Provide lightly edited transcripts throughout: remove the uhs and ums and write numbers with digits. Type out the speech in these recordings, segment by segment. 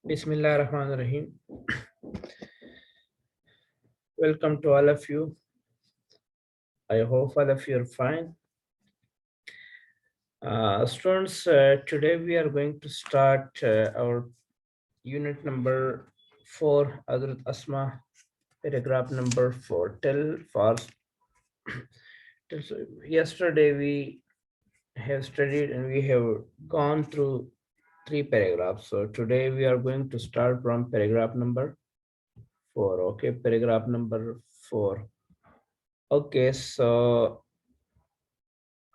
Bismillahirrahmanirrahim. Welcome to all of you. I hope all of you are fine. Students, today we are going to start our unit number 4, Hazrat Asma, paragraph number 4. Yesterday we have studied and we have gone through 3 paragraphs. So today we are going to start from paragraph number 4. Okay, paragraph number 4. Okay, so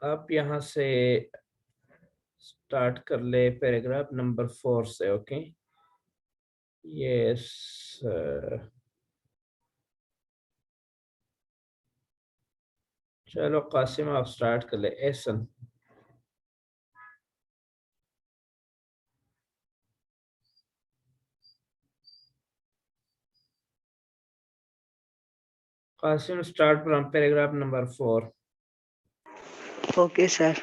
आप यहाँ से start कर ले paragraph number 4 से. Okay, yes. चलो कासिम, आप start कर ले. Ehsan. Qasim, start from paragraph number 4. Okay, sir.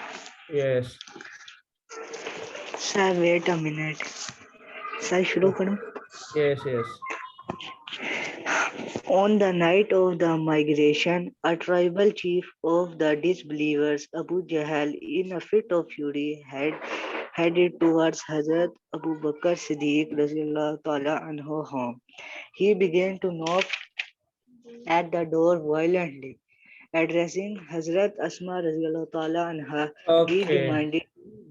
Yes. Sir, wait a minute. Sir, शुरू करूं? Yes yes. On the night of the migration, a tribal chief of the disbelievers, Abu Jahl, in a fit of fury, had headed towards Hazrat Abu Bakr Siddiq Rasulullah Ta'ala anhu home. He began to knock at the door violently. Addressing Hazrat Asma Rasulullah Ta'ala anha, he okay, demanded,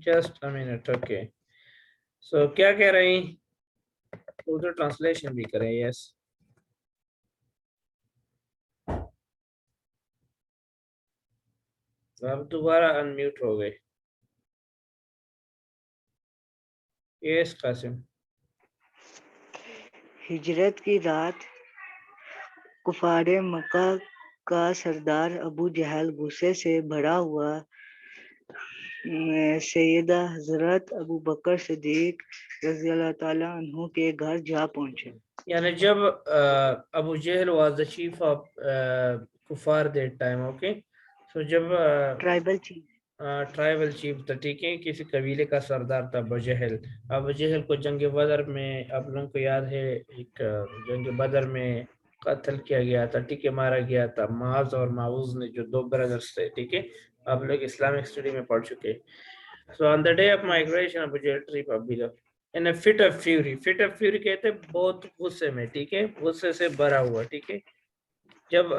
just a minute. Okay, so क्या कह रही, उधर translation भी करें. Yes. अब दोबारा unmute हो गए. यस कासिम. हिजरत की रात कुफारे मक्का का सरदार अबू जहल गुस्से से भरा हुआ सैयदा हजरत अबू बकर सिद्दीक रज़ियल्लाहु ताला अन्हु के घर जा पहुंचे. यानी जब Abu Jahl was the chief of कुफार दैट टाइम. ओके, सो जब ट्राइबल चीफ ट्राइबल चीफ था, ठीक है, किसी कबीले का सरदार था अबू जहल. अबू जहल को जंग बदर में, आप लोगों को याद है, एक जंग बदर में कत्ल किया गया था, ठीक है, मारा गया था. माज और माऊज ने, जो 2 ब्रदर्स थे, ठीक है, आप लोग इस्लामिक स्टडी में पढ़ चुके. So on the day of migration Abu Jahl trip of below in a fit of fury. Fit of fury कहते हैं बहुत गुस्से में, ठीक है, गुस्से से भरा हुआ, ठीक है. जब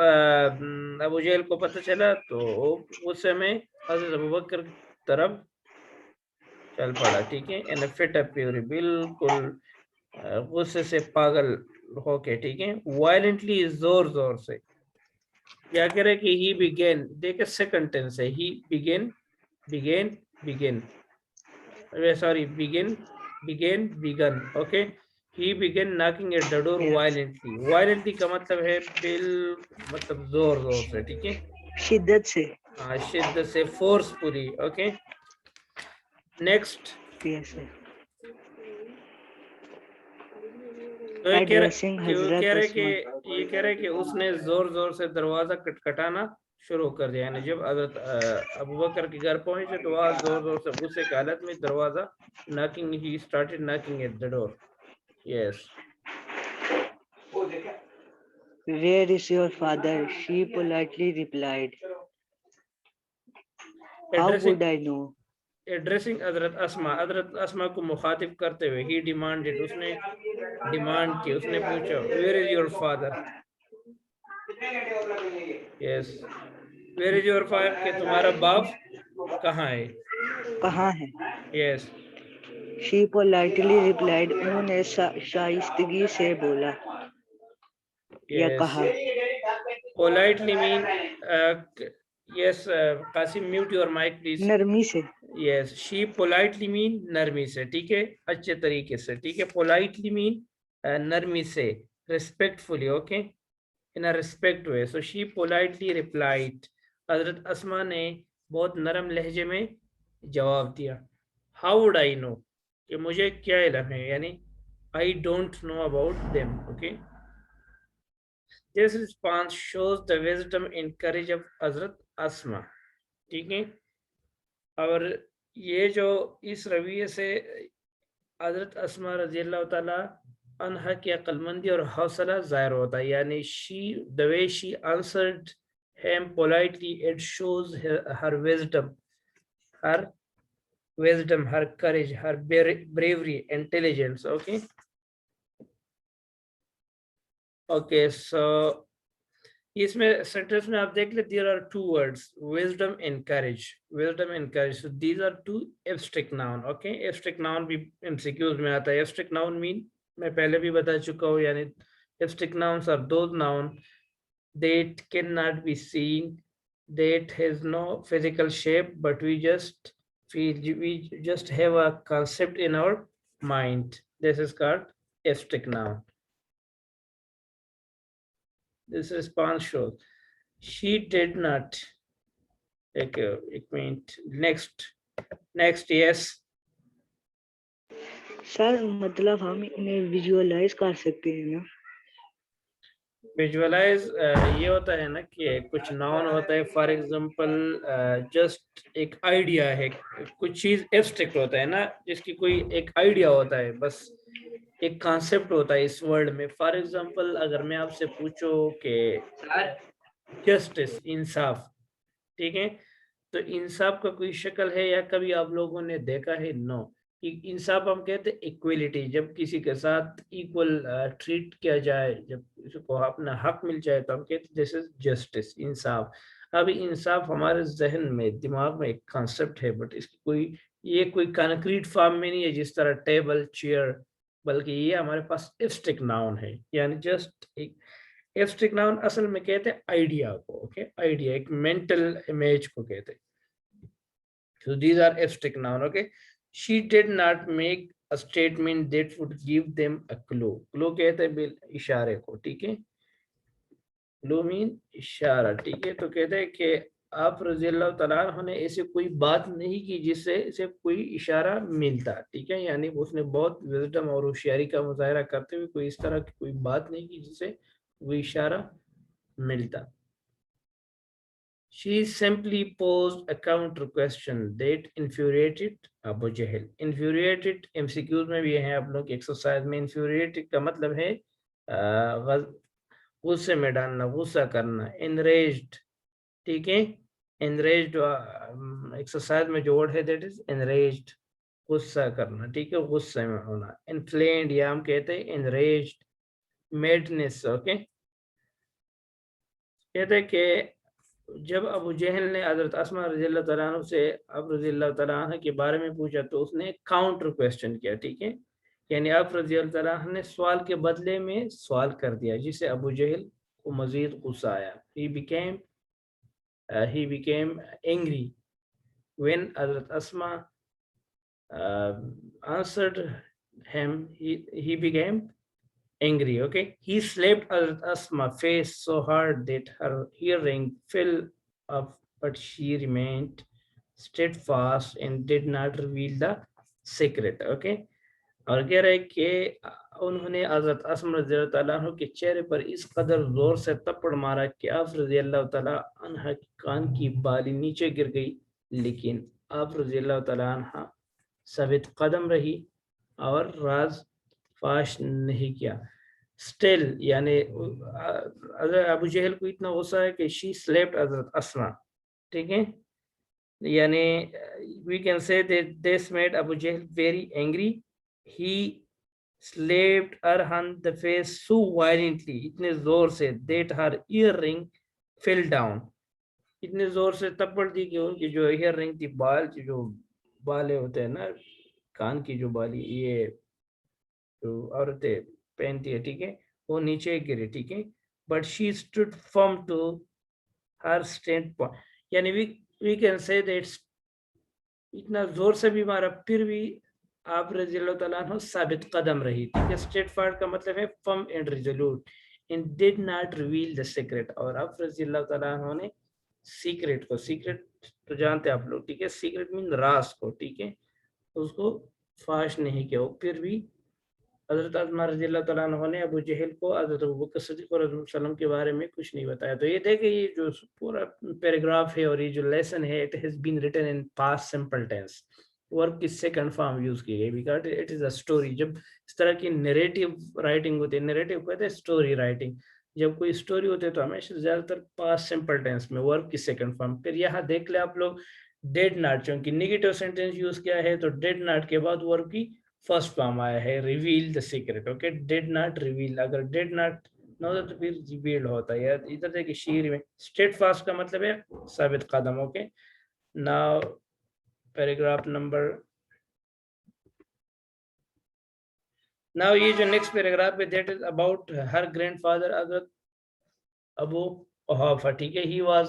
अबू जहल को पता चला तो गुस्से में हज़रत अबू बकर की तरफ चल पड़ा, ठीक है. इन फिट ऑफ फ्यूरी, बिल्कुल गुस्से से पागल होके, ठीक है, वायलेंटली, जोर जोर से. क्या करे कि ही बिगेन, देखे सेकंड टेंस है, he began, began, began, sorry, began, began, began. Okay, he began knocking at the door violently. violently का मतलब है मतलब जोर जोर से, ठीक है. शिद्दत से. हाँ, शिद्दत से, forcefully. Okay, next. Yes, sir. तो ये कह Addressing रहे हजरत ये कह रहे कि उसने जोर जोर से दरवाजा खटखटाना शुरू कर दिया. यानी जब हजरत अबू बकर के घर पहुंचे तो वह जोर जोर से गुस्से की हालत में दरवाजा knocking, he started knocking at the door. Yes. Where is your father? She politely replied. How would I know? Addressing हजरत अस्मा को मुखातिब करते हुए, ही डिमांडेड, उसने डिमांड की, उसने पूछा, where is your father. Yes, where is your father, कि तुम्हारा बाप कहाँ है. कहाँ है? यस. She politely replied. उन्होंने शाइस्तगी से बोला या कहा. Politely mean, yes Qasim, mute your mic please. नरमी से. यस, शी पोलाइटली मीन नरमी से, ठीक है, अच्छे तरीके से, ठीक है. पोलाइटली मीन नरमी से, respectfully. Okay, in a respect way. So she politely replied, हजरत अस्मा ने बहुत नरम लहजे में जवाब दिया. हाउ वुड आई नो, कि मुझे क्या इल्म है, यानी I don't know about them. Okay, this response shows the wisdom in courage of हजरत अस्मा, ठीक है. और ये जो इस रवैये से हजरत अस्मा रजी अल्लाह ताला अनहा की अक्लमंदी और हौसला जाहिर होता है, यानी the way she answered him politely, it shows her wisdom, her courage, her bravery, intelligence. Okay, so इसमें सेंटेंस में आप देख ले, there are two words, wisdom and courage. So these are two abstract noun. Okay, abstract noun भी MCQs में आता है. Abstract noun mean, मैं पहले भी बता चुका हूँ, यानी abstract nouns are those noun that cannot be seen, that has no physical shape, but we just have a concept in our mind. This is called abstract noun. This response shows she did not. एक minute, next yes. Sir मतलब हम इन्हें visualise कर सकते हैं ना? Visualise ये होता है ना कि कुछ नाउन होता है, फॉर एग्जांपल जस्ट एक आइडिया है, कुछ चीज एब्स्ट्रैक्ट होता है ना, जिसकी कोई एक आइडिया होता है, बस एक कॉन्सेप्ट होता है इस वर्ल्ड में. फॉर एग्जांपल अगर मैं आपसे पूछूं कि जस्टिस, इंसाफ, ठीक है, तो इंसाफ का कोई शक्ल है या कभी आप लोगों ने देखा है? नो. इंसाफ हम कहते हैं इक्वलिटी, जब किसी के साथ इक्वल ट्रीट किया जाए, जब किसी को अपना हक मिल जाए, तो हम कहते हैं दिस इज जस्टिस, इंसाफ. अभी इंसाफ हमारे जहन में, दिमाग में एक कॉन्सेप्ट है, बट इसकी कोई कंक्रीट फॉर्म में नहीं है, जिस तरह टेबल, चेयर, बल्कि ये हमारे पास एब्स्ट्रैक्ट नाउन है, यानी जस्ट एक एब्स्ट्रैक्ट नाउन असल में कहते हैं आइडिया को. ओके, आइडिया, एक मेंटल इमेज को कहते हैं. So these are abstract noun. Okay, she did not make a statement that would give them a clue. Clue कहते हैं इशारे को, ठीक है. Clue mean इशारा, ठीक है. तो कहते हैं कि आप रज़ी अल्लाह तआला अन्हु ने ऐसे कोई बात नहीं की जिससे इसे कोई इशारा मिलता, ठीक है. यानी उसने बहुत विजडम और होशियारी का मुजाहरा करते हुए कोई इस तरह की कोई बात नहीं की जिससे वो इशारा मिलता. She simply posed a counter question that infuriated Abu Jahl. Infuriated MCQs में भी है आप लोग एक्सरसाइज में. infuriated का मतलब है गुस्से में डालना, गुस्सा करना. enraged, ठीक है. enraged एक्सरसाइज में जो वर्ड है that is enraged, गुस्सा करना, ठीक है, गुस्से में होना. inflamed या हम कहते हैं enraged. madness, okay. कहते हैं कि जब अबू जहल ने हजरत अस्मा रज़ियल्लाहु तआला अन्हा से आप रज़ियल्लाहु तआला अन्हा के बारे में पूछा, तो उसने काउंटर क्वेश्चन किया, ठीक है. यानी आप रज़ियल्लाहु तआला अन्हा ने सवाल के बदले में सवाल कर दिया, जिससे अबू जहल को मजीद गुस्सा आया. he became angry when Hazrat Asma answered him. He became angry. Okay, he slapped Hazrat Asma face so hard that her earring fell off, but she remained steadfast and did not reveal the secret. Okay, और कह रहे कि उन्होंने हजरत अस्मा रज़ियल्लाहु तआला अन्हा के चेहरे पर इस कदर जोर से थप्पड़ मारा कि आप रज़ियल्लाहु तआला अन्हा की कान की बाली नीचे गिर गई, लेकिन आप रज़ियल्लाहु तआला अन्हा साबित कदम रही और राज फाश नहीं किया. स्टिल यानी अबू जहल को इतना गुस्सा है कि शी स्लेप्ट हजरत अस्मा, ठीक है. यानी we can say that this made Abu Jahl very angry. He slapped her on the face so violently, इतने जोर से, that her earring fell down, इतने जोर से थप्पड़ दी कि उनकी जो ईयर रिंग थी, बाल, जो बाले होते हैं ना कान की, जो बाली, ये जो औरतें पहनती है, ठीक है, वो नीचे गिरे, ठीक है. But she stood firm to her standpoint. यानी वी कैन से दैट इतना जोर से भी मारा, फिर भी आप रज़ियल्लाहु तआला अन्हु साबित कदम रही, ठीक है. स्ट्रेट फॉरवर्ड का मतलब है firm and resolute, and did not reveal the secret. और आप रज़ियल्लाहु तआला अन्हु ने सीक्रेट तो जानते हैं आप लोग, ठीक है. सीक्रेट मीन राज को, ठीक है, उसको फाश नहीं किया. फिर भी हज़रत अस्मा रज़ियल्लाहु तआला अन्हा ने अबू जहल को हज़रत अबू बकर सिद्दीक़ रज़ियल्लाहु के बारे में कुछ नहीं बताया. तो ये देखिए, ये जो पूरा पैराग्राफ है और ये जो लेसन है, it has been written in past simple tense. Verb किस सेकंड फॉर्म यूज की गई, because it is a story. जब इस तरह की नरेटिव राइटिंग होती है, नरेटिव कहते हैं स्टोरी राइटिंग, जब कोई स्टोरी होती है तो हमेशा ज्यादातर पास्ट सिंपल टेंस में, वर्ब की सेकंड फॉर्म। फिर यहाँ देख ले आप लोग डेड नॉट, क्योंकि निगेटिव सेंटेंस यूज किया है तो डेड नॉट के बाद वर्ब की फर्स्ट फॉर्म आया है, reveal the secret. Okay, did not reveal, अगर डेड नॉट ना होता तो फिर रिवील होता है। यार इधर देखिए शेर में स्टेट फास्ट का मतलब है साबित कदम। Okay, now paragraph number, now ये जो नेक्स्ट पैराग्राफ है that is about her grandfather हजरत अबू कुहाफा। ठीक है, he was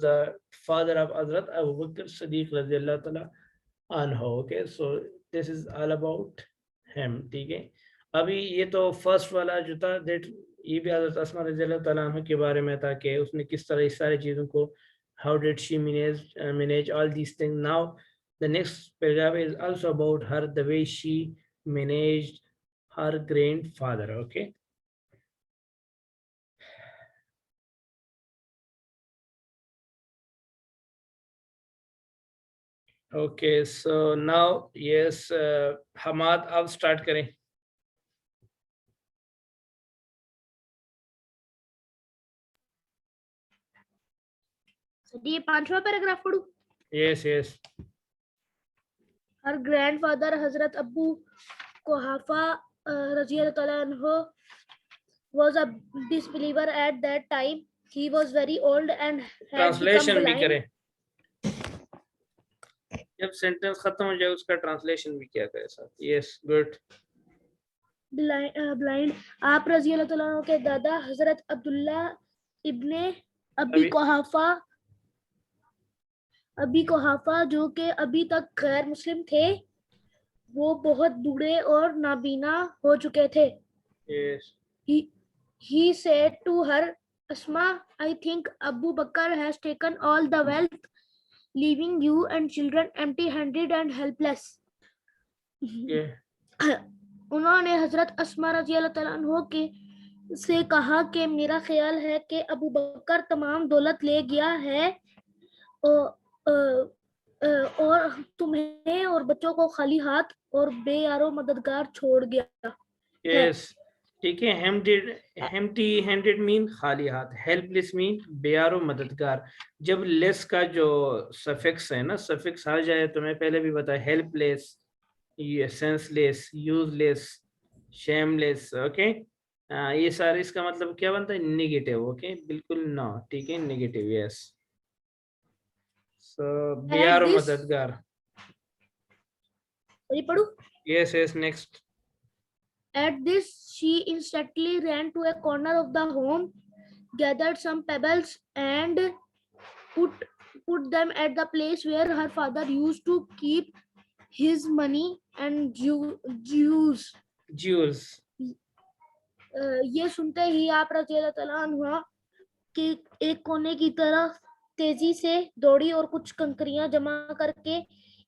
the father of हजरत अबू बकर सिद्दीक रजी अल्लाह ताला अन्हो। Okay, so this is all about him. ठीक है, अभी ये तो फर्स्ट वाला जो था दैट, ये भी हजरत अस्मा रजी अल्लाह ताला अन्हा के बारे में था कि उसने किस तरह इस सारी चीज़ों को, how did she manage all these things. Now the next paragraph is also about her, the way she managed her grandfather. Okay, okay, so now yes, Hammad अब स्टार्ट करें। ये 5वां पैराग्राफ पढ़ू। Yes yes. Her grandfather Hazrat Abu Quhafa radiyallahu ta'ala anhu was a disbeliever at that time. He was very old and had translation become भी blind. करें, जब sentence खत्म हो जाए उसका ट्रांसलेशन भी किया करें साथ। Yes, good. Blind. आप रजी अल्लाह तआला अन्हु के दादा हजरत अब्दुल्ला इब्ने अबी कुहाफा जो कि अभी तक गैर मुस्लिम थे, वो बहुत बूढ़े और नाबीना हो चुके थे। Yes, he said to her, Asma, I think Abu Bakr has taken all the wealth, leaving you and children empty-handed and helpless. उन्होंने हजरत अस्मा रजी अल्लाह तआला अन्हा के से कहा कि मेरा ख्याल है कि अबू बकर तमाम दौलत ले गया है और तुम्हें और बच्चों को खाली हाथ और बेयारो मददगार छोड़ गया। यस, ठीक है। हेम्प्टी हैंडेड मीन खाली हाथ, हेल्पलेस मीन बेयारो मददगार। जब लेस का जो सफिक्स है ना, सफिक्स आ जाए तो मैं पहले भी बताया, हेल्पलेस, ये सेंसलेस, यूजलेस, शेमलेस। ओके, ये सारे इसका मतलब क्या बनता है, नेगेटिव। ओके, बिल्कुल ना, ठीक है, नेगेटिव। यस, सो बेयारो मददगार। पढ़ू। Yes yes, next. At this, she instantly ran to a corner of the home, gathered some pebbles, and put them at the place where her father used to keep his money and jewels. ये सुनते ही आप रज़ी अल्लाह तआला अन्हा कि एक कोने की तरफ तेजी से दौड़ी और कुछ कंकरियां जमा करके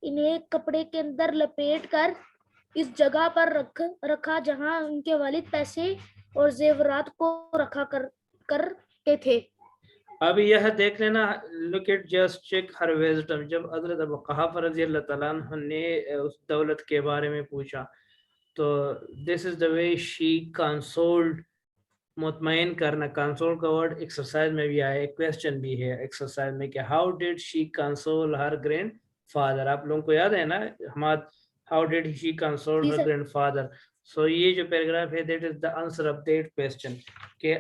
इन्हें कपड़े के अंदर लपेट कर इस जगह पर रखा जहां उनके वालिद पैसे और जेवरात को रखा करते थे। अब यह देख लेना, look at, just check her wisdom. जब हजरत अबू कुहाफा रजी अल्लाह तआला अन्हु ने उस दौलत के बारे में पूछा तो this is the way she consoled, मुतमईन करना। कंसोल का वर्ड एक्सरसाइज में भी आया है, क्वेश्चन भी है एक्सरसाइज में कि how did she console her grandfather. आप लोगों को याद है ना Hammad, how did she console her grandfather. So ये जो पैराग्राफ है that is the answer of that question कि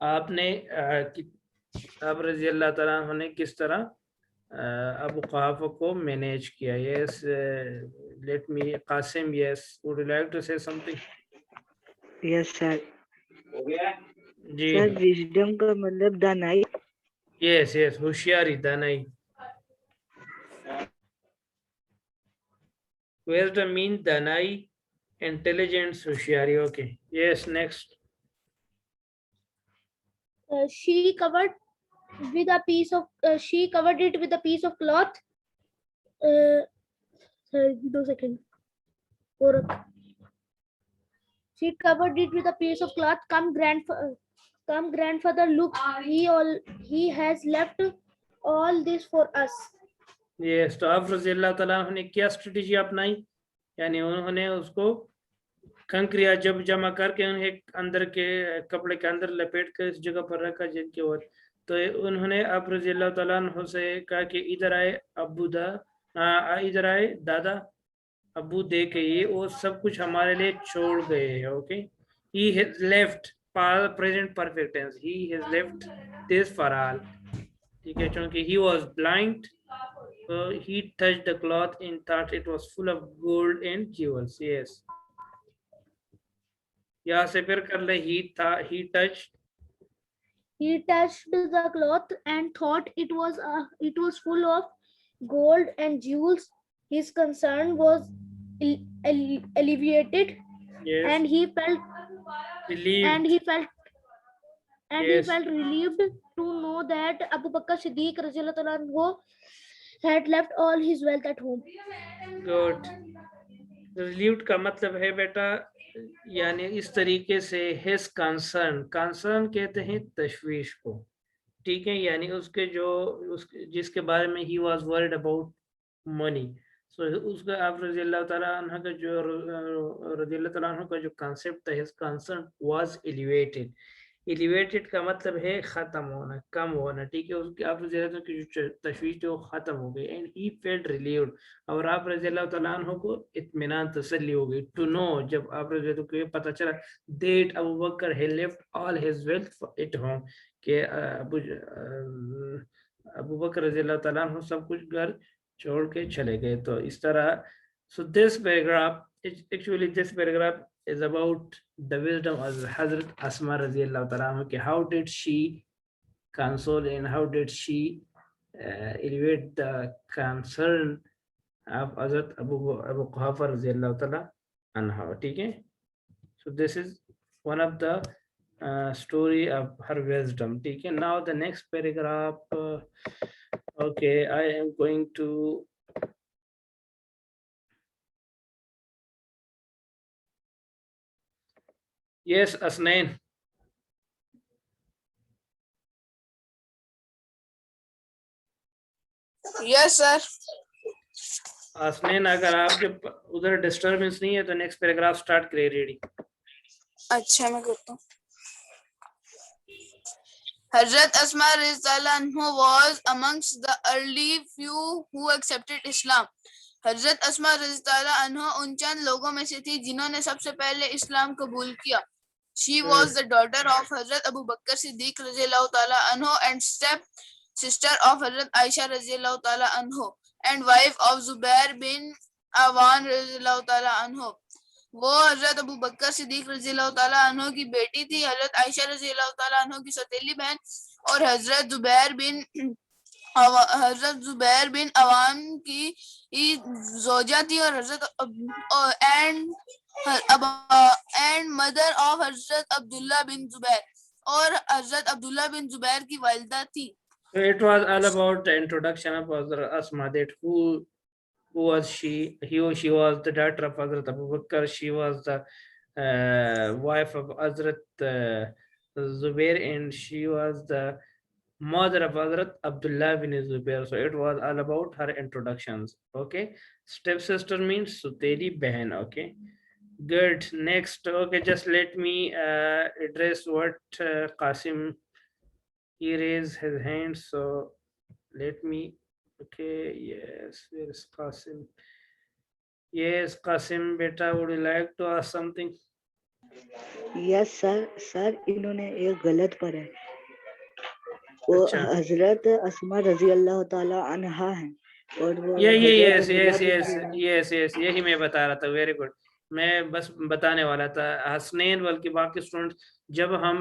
आपने अब रजी अल्लाह तआला अन्हु ने किस तरह अबू कुहाफा को मैनेज किया। Yes, let me, Qasim, yes, would you like to say something? Yes sir. जी सर, विजडम का मतलब दानाई। यस यस, होशियारी, दानाई। Wisdom means दानाई, intelligence, होशियारी। Okay, yes, next. She covered it with a piece of cloth. 2 seconds. She covered it with a piece of cloth. Come grandfather, look, he has left all this for us. Yes, तो अब रज़ी अल्लाह ताला अन्हु ने क्या strategy अपनाई, यानी उन्होंने उसको कंकरिया जब जमा करके उन्हें अंदर के कपड़े के अंदर लपेट कर इस जगह पर रखा जिनके ओर, तो उन्होंने अब रज़ी अल्लाह ताला अन्हु से कहा कि इधर आए इधर आए दादा, अबू देखे ये वो सब कुछ हमारे लिए छोड़ गए हैं। Okay, he has left, present perfect tense, he has left this for all, ठीक है, क्योंकि he was blind, so he touched the cloth and thought it was full of gold and jewels. Yes, यहाँ से फिर कर ले, he touched the cloth and thought it was full of gold and jewels. His concern was alleviated, yes and he felt relieved, he yes felt relieved to know that Abu Bakr Siddiq radhiyallahu anhu had left all his wealth at home. good. relieved का मतलब है बेटा, यानी इस तरीके से his concern कहते हैं तशवीश को, ठीक है, यानी उसके जिसके बारे में he was worried about money, so उसका आप रज़ी अल्लाह ताला अन्हा का जो रज़ी अल्लाह ताला अन्हा का जो concept था, his concern was elevated. Elevated का मतलब है खत्म होना, कम होना, ठीक है, उसकी आप रज़ी अल्लाह की जो तशवीश थी वो खत्म हो गई, एंड ही फेल्ट रिलीव्ड, और आप रज़ी अल्लाह तआला अन्हु को इत्मीनान तसल्ली हो गई, टू नो, जब आप रज़ी अल्लाह को ये पता चला, that Abu Bakr he left all his wealth at home, कि अबू बकर रज़ी अल्लाह तआला अन्हु सब कुछ घर छोड़ के चले गए। तो इस तरह, so this paragraph is about the wisdom of Hazrat Asma radiallahu ta'ala anha, how did she console and how did she elevate the concern of Hazrat Abu Quhafa radiallahu ta'ala anha, ठीक है, so this is one of the story of her wisdom, ठीक है। Now the next paragraph, okay, I am going to yes, Asnain. Yes, sir. आसनैन, अगर आपके उधर disturbance नहीं है तो नेक्स्ट पैराग्राफ स्टार्ट करिए, रेडी। अच्छा, मैं करता हूँ। Hazrat Asma radhiyallahu anha was amongst the early few who accepted Islam. हजरत अस्मा रज़ियल्लाहु अन्हा उन चंद लोगों में से थी जिन्होंने सबसे पहले इस्लाम कबूल किया. She was the daughter of Hazrat Abu Bakr Siddiq रज़ियल्लाहु ताला अन्हो and step sister of Hazrat Aisha रज़ियल्लाहु ताला अन्हो and wife of Zubair bin Awan रज़ियल्लाहु ताला अन्हो. वो हजरत अबू बकर सिद्दीक रज़ियल्लाहु ताला अन्हो की बेटी थी, हजरत आयशा रज़ियल्लाहु ताला अन्हो की सौतेली बहन, और हजरत जुबैर बिन अवाम की जोजा थी, और हजरत एंड मदर ऑफ हजरत अब्दुल्ला बिन जुबैर, और हजरत अब्दुल्ला बिन जुबैर की वालिदा थी. So it was all about the introduction of Hazrat Asma, that who was she? She was the daughter of Hazrat Abu Bakr. She was the wife of Hazrat Zubair, and she was the mother of Hazrat Abdullah bin Zubair. So it was all about her introductions. Okay, stepsister means Suteli Behan. Okay, good. Next, okay, just let me address what Qasim, he raised his hand, so let me, okay, yes, where is Qasim? Yes, Qasim beta, would you like to ask something? Yes sir इन्होंने एक गलत पढ़ा है, वो अच्छा, हजरत अस्मा रजी अल्लाह ताला अन्हा है और वो yes, यही मैं बता रहा था, वेरी गुड, मैं बस बताने वाला था हसनैन, बल्कि बाकी स्टूडेंट जब हम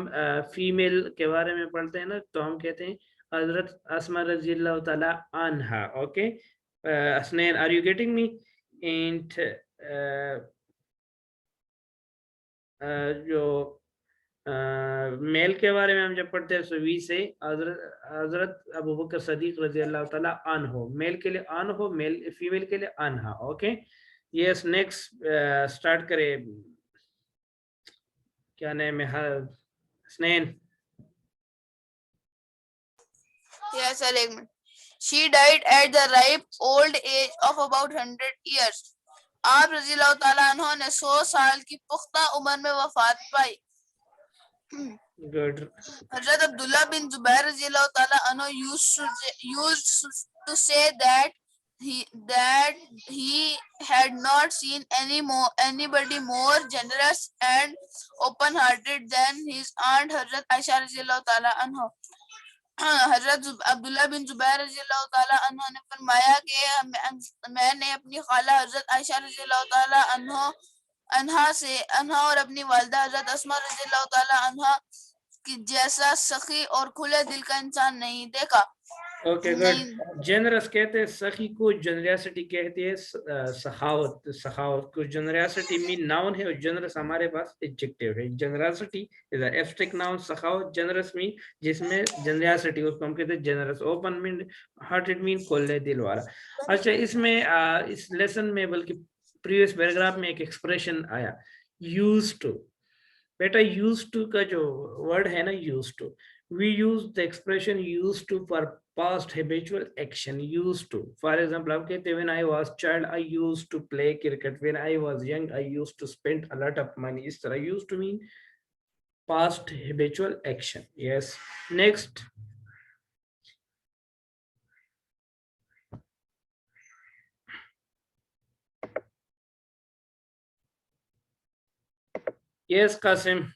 फीमेल के बारे में पढ़ते हैं ना तो हम कहते हैं हजरत अस्मा रजी अल्लाह ताला अन्हा. Okay Hasnain, are you getting me? And जो मेल के बारे में हम जब पढ़ते हैं सो वी से हजरत अबू बकर सदीक रजी अल्लाह ताला अन्हो, मेल के लिए अन्हो, मेल फीमेल के लिए अन्हा. ओके यस, नेक्स्ट स्टार्ट करें, क्या नाम है हसनैन? यस सर, एक minute. She died at the ripe old age of about 100 years. आप रज़ियल्लाहु ताला अन्हो ने 100 साल की पुख्ता उम्र में वफात पाई. Good. Hazrat Abdullah bin Zubair radiallahu ta'ala anhu used to say that he had not seen anybody more generous and open-hearted than his aunt Hazrat Aisha radiallahu ta'ala anhu. हजरत अब्दुल्ला बिन जुबैर रज़ियल्लाहु ताला अन्हा ने फरमाया कि मैंने अपनी खाला हजरत आयशा रज़ियल्लाहु ताला अन्हा और अपनी वालिदा हजरत अस्मा रज़ियल्लाहु ताला अन्हा कि जैसा सखी और खुले दिल का इंसान नहीं देखा. Okay good. जनरस कहते हैं सखी को, जनरसिटी कहते हैं सखावत. सखावत को जनरसिटी मीन नाउन है और जनरस हमारे पास एडजेक्टिव है. Generosity is a abstract noun. सखावत जनरस मीन जिसमें जनरसिटी, उसको हम कहते हैं generous. Open mean hearted mean खोले दिल वाला. अच्छा, इसमें इस लेसन में बल्कि प्रीवियस पैराग्राफ में एक एक्सप्रेशन आया यूज्ड टू. बेटा यूज्ड टू का जो वर्ड है ना, used to, we use the expression used to for past habitual action. Used to, for example, आप कहते हैं when I was child I used to play cricket, when I was young I used to spend a lot of money. इस तरह used to mean past habitual action. Yes, next. Yes, Qasim.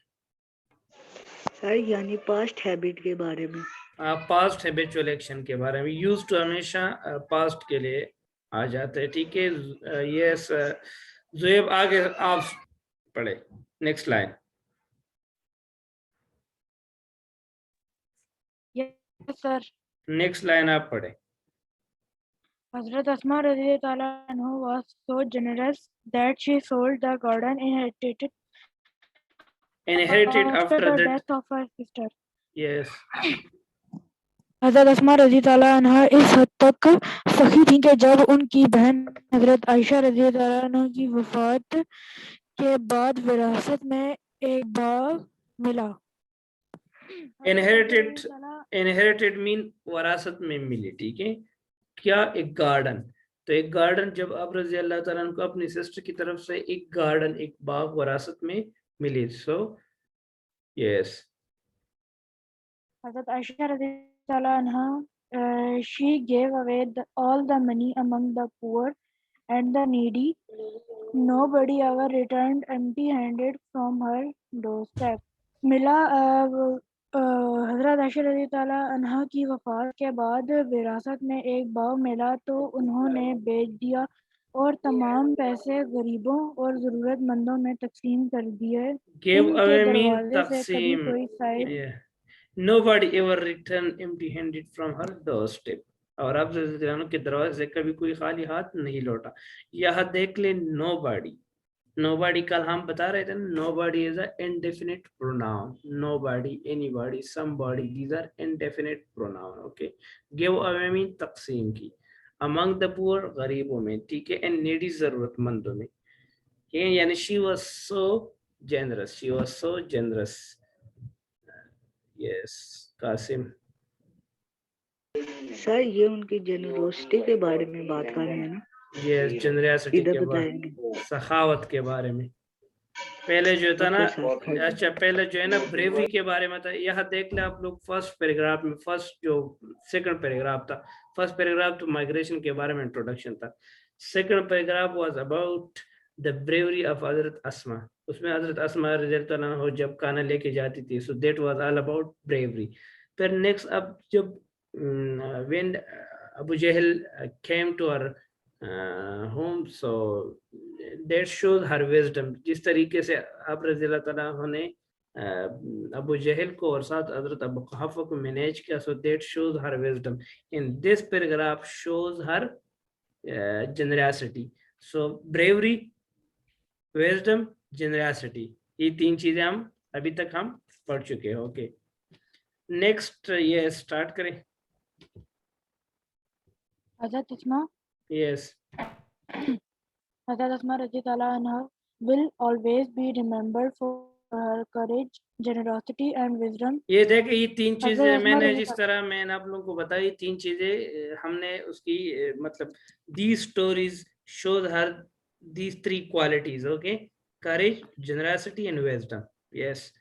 Sir यानी past habit के बारे में. Past habitual action के बारे में. Use to हमेशा पास्ट के लिए आ जाते हैं. ठीक है. यस ज़ुएब, आगे आप पढ़े next line. Yes sir. Next line आप पढ़े. Hazrat Asma radiallahu anha was so generous that she sold the garden Inherited after after the that. death of her sister. Yes. हज़रत अस्मा रज़ियल्लाहु अन्हा इस हद तक सखी थी कि जब उनकी बहन हज़रत आयशा रज़ियल्लाहु अन्हा की वफ़ात के बाद विरासत में एक बाग मिला. इनहेरिटेड मीन वरासत में मिली. ठीक है. क्या? एक गार्डन. तो एक गार्डन जब आप रज़ी अल्लाह ताला अन्हु को अपनी सिस्टर की तरफ से एक गार्डन, एक बाग वरासत में मिली. So yes. हज़रत आयशा रज़ियल्लाहु अन्हा she gave away all the money among the poor and the needy. Nobody ever returned empty-handed from her doorstep. मिला हज़रत आयशा रज़ियल्लाहु अन्हा की वफ़ात के बाद विरासत में एक बाग मिला तो उन्होंने बेच दिया और तमाम पैसे गरीबों और ज़रूरतमंदों में तकसीम कर दिए. Give इनके away mean दरवाजे से कभी तकसीम. कोई side. Yeah. Nobody ever returned empty-handed from her doorstep. और आप के दरवाजे से कभी कोई खाली हाथ नहीं लौटा. यहाँ देख ले nobody. Nobody कल हम बता रहे थे. Nobody is a indefinite pronoun. Nobody, anybody, somebody. These are indefinite pronoun. Okay. Give away mean तकसीम की. Among the poor, गरीबों में. ठीक है. And needy, जरूरतमंदों में. यानी she was so generous. She was so generous. Yes, Qasim. Sir ये उनकी जेनरोसिटी के बारे में बात कर रहे हैं ना. Yes, जनरसिटी इधर के बारे बताएंगे. सखावत के बारे में. पहले जो था ना, अच्छा पहले जो है ना ब्रेवरी के बारे में था. यहाँ देख ले आप लोग फर्स्ट पैराग्राफ में, फर्स्ट जो सेकंड पैराग्राफ था. फर्स्ट पैराग्राफ तो माइग्रेशन के बारे में इंट्रोडक्शन था. Second paragraph was about the bravery of हजरत अस्मा. उसमें हजरत अस्मा रज़ियल्लाहु अन्हा जब खाना लेके जाती थी, so that was all about bravery. फिर नेक्स्ट अब जब when Abu Jahl came to her home, so that shows her wisdom. जिस तरीके से आप रज़ियल्लाहु ताला ने अबू जहल को और साथ हजरत अबू कुहाफा को मैनेज किया, so that shows her wisdom. In this paragraph shows her generosity. So bravery, wisdom, generosity, ये तीन चीजें हम अभी तक हम पढ़ चुके हैं. ओके, नेक्स्ट ये स्टार्ट करें. हज़रत अस्मा. Yes. Hazrat Asma radiallahu anha will always be remembered for her courage, generosity, and wisdom. ये देखे ये तीन हज़रत चीजें अस्मा मैंने रज़ी जिस तरह मैंने आप लोगों को बताई, तीन चीजें हमने उसकी मतलब these stories shows her these three qualities, okay, courage, generosity and wisdom. Yes.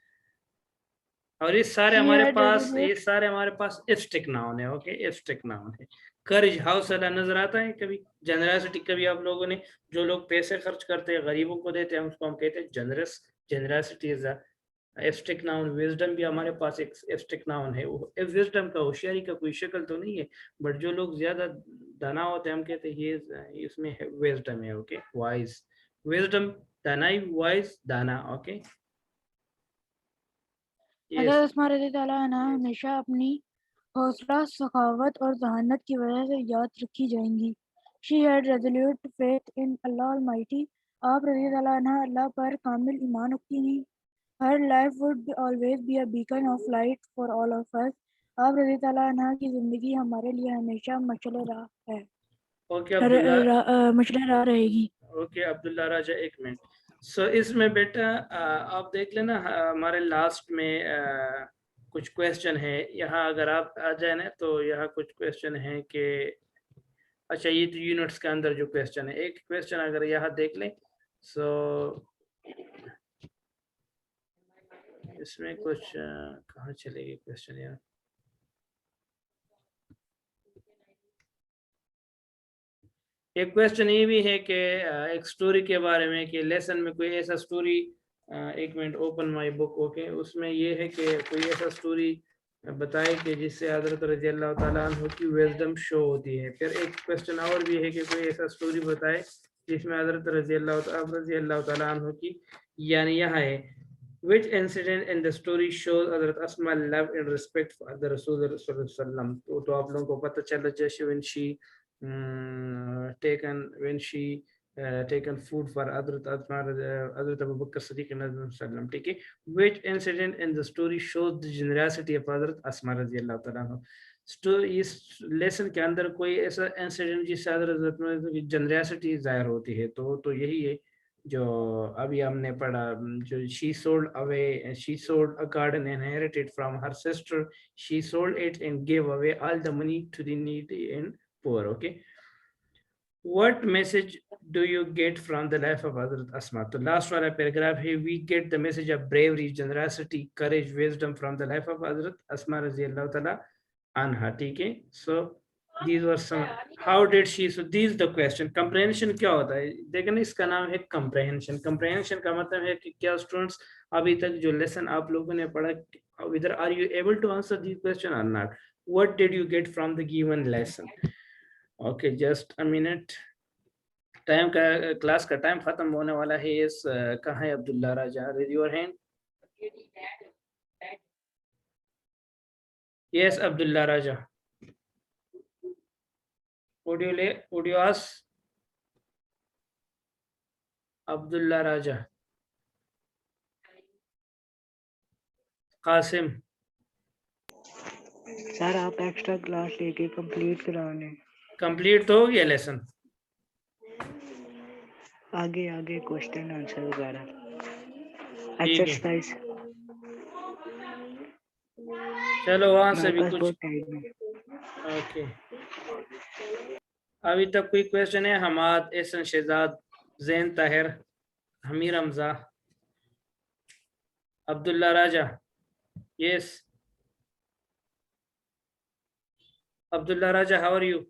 और ये सारे She हमारे had पास resolute ये सारे हमारे पास इफ्तिक नाउन है, ओके, इफ्तिक नाउन है। कर्ज हौसला नजर आता है कभी, जनरसिटी कभी आप लोगों ने, जो लोग पैसे खर्च करते हैं गरीबों को देते हैं उसको हम कहते हैं जनरस, जनरसिटी इज अ इफ्तिक नाउन। विजडम भी हमारे पास एक इफ्तिक नाउन है। वो विजडम का, होशियारी का कोई शक्ल तो नहीं है, बट जो लोग ज्यादा दाना होते हैं हम कहते हैं ये इसमें विजडम है, ओके, वाइज, विजडम, दानाई, वाइज, दाना, ओके। हज़रत अस्मा रज़ी अल्लाह अन्हा हमेशा अपनी हौसला, सखावत और जहानत की वजह से याद रखी जाएंगी। She had resolute faith in Allah Almighty. आप रज़ी अल्लाह अन्हा अल्लाह पर कामिल ईमान रखती हैं। Her life would always be a beacon of light for all of us. आप रज़ी अल्लाह अन्हा की ज़िंदगी हमारे लिए हमेशा मशअल राह है। ओके अब्दुल्ला, मशअल राह रहेगी। ओके अब्दुल्ला राजा, एक मिनट। सो इसमें बेटा आप देख लेना, हमारे लास्ट में कुछ क्वेश्चन है यहाँ, अगर आप आ जाए ना तो यहाँ कुछ क्वेश्चन है कि, अच्छा ये तो यूनिट्स के अंदर जो क्वेश्चन है, एक क्वेश्चन अगर यहाँ देख लें, सो इसमें कुछ कहाँ चलेगी क्वेश्चन यार, एक क्वेश्चन ये भी है कि एक स्टोरी के बारे में, कि लेसन में कोई ऐसा स्टोरी, एक minute, open my book, okay, उसमें ये है कि कोई ऐसा स्टोरी बताए कि जिससे हज़रत रज़ी अल्लाह ताला अन्हु की विजडम शो होती है। फिर एक क्वेश्चन और भी है कि कोई ऐसा स्टोरी बताए जिसमें हज़रत रज़ी अल्लाह ताला अन्हु की, यानी यहाँ है, which incident in the story shows हज़रत अस्मा love and respect for the रसूल सल्लल्लाहु अलैहि वसल्लम। तो आप लोगों को पता चला जैसे when she taken food for Hazrat Abu Bakr Siddiq sallam, ठीक है। Which incident in the story shows the generosity of Hazrat Asma रज़ियल्लाहु ताला अन्हा। स्टोरी, इस लेसन के अंदर कोई ऐसा इंसिडेंट जिससे हज़रत में जनरसिटी जाहिर होती है, तो यही है जो अभी हमने पढ़ा, जो she sold a garden inherited from her sister, she sold it and gave away all the money to the needy and poor, okay. What message do you get from the life of Hazrat Asma? तो last वाला paragraph है, we get the message of bravery, generosity, courage, wisdom from the life of Hazrat Asma रज़ियल्लाहु ताला अन्हा, ठीक है। So these were some, how did she, so these the question, comprehension क्या होता है, देखना, इसका नाम है comprehension। comprehension का मतलब है कि क्या स्टूडेंट्स अभी तक जो लेसन आप लोगों ने पढ़ा, whether are you able to answer these question or not, what did you get from the given lesson? Okay, just a minute, time का, क्लास का टाइम खत्म होने वाला है। इस कहाँ है Abdullah Raja, raise your hand. Yes Abdullah Raja, would you ask Abdullah Raja. Qasim, sir आप एक्स्ट्रा क्लास लेके कंप्लीट कराने। कंप्लीट तो हो गया लेसन, आगे आगे क्वेश्चन आंसर वगैरह ठीक है, एक्सरसाइज। चलो वहां से मेरे भी पास कुछ, बहुत टाइम है। ओके। अभी तक कोई क्वेश्चन है? Hammad, Ahsan Shahzad, Zain Tahir, Hamir Hamza, Abdullah Raja, yes Abdullah Raja, how are you?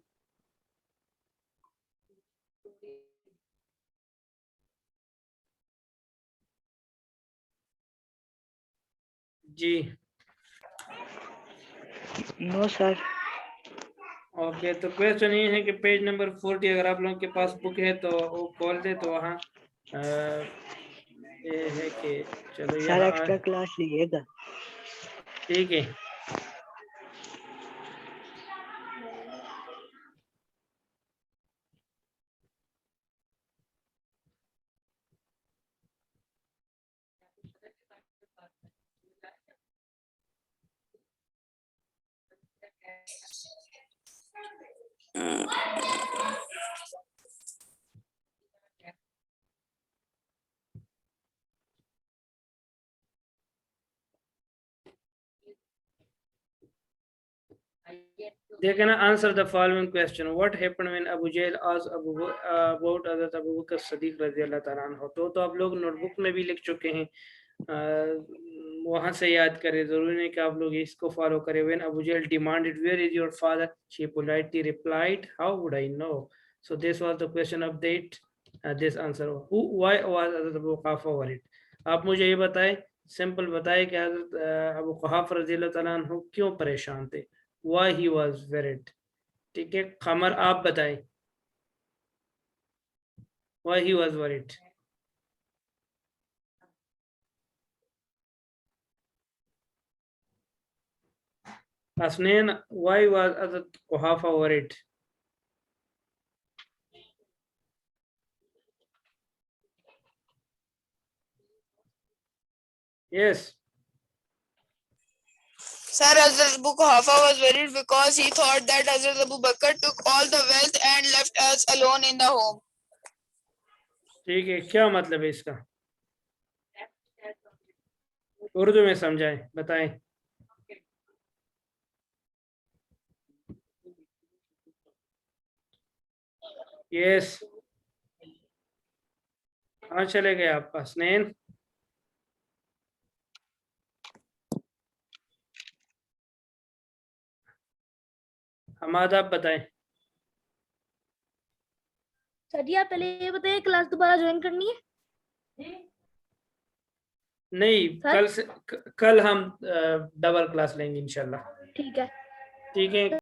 जी नो सर। ओके, तो क्वेश्चन ये है कि पेज नंबर 40 अगर आप लोगों के पास बुक है तो वो खोल दे, तो वहाँ ये है कि चलो सर यहाँ एक्स्ट्रा क्लास लीजिएगा। ठीक है। देखें ना, answer the following question, what happened when Abu Jahl asked about हज़रत अबू बकर सिद्दीक रज़ियल्लाहु ताला अन्हु। तो आप लोग नोटबुक में भी लिख चुके हैं, वहां से याद करें, जरूरी नहीं कि आप लोग इसको फॉलो करें। When Abu Jahl demanded where is your father, she politely replied how would I know. So this was the question of that this answer. Why was Hazrat Abu कुहाफा worried? आप मुझे ये बताएं, सिंपल बताएं कि हज़रत अबू कुहाफा रज़ियल्लाहु ताला अन्हु क्यों परेशान थे, why he was worried। ठीक है, कमर आप बताएं why he was worried। Asnain, why was Hazrat Quhafa worried? Yes, Sir, Hazrat Abu Quhafa was worried because he thought that Hazrat Abu Bakr took all the wealth and left us alone in the home. ठीक है, क्या मतलब है इसका? उर्दू में समझाएं, बताएं। Yes, कहाँ चले गए आप हसनैन? हमाद आप बताएं। सर जी आप पहले ये बताइए, क्लास दोबारा ज्वाइन करनी है? नहीं, सर? कल हम डबल क्लास लेंगे इंशाल्लाह। ठीक है। ठीक है।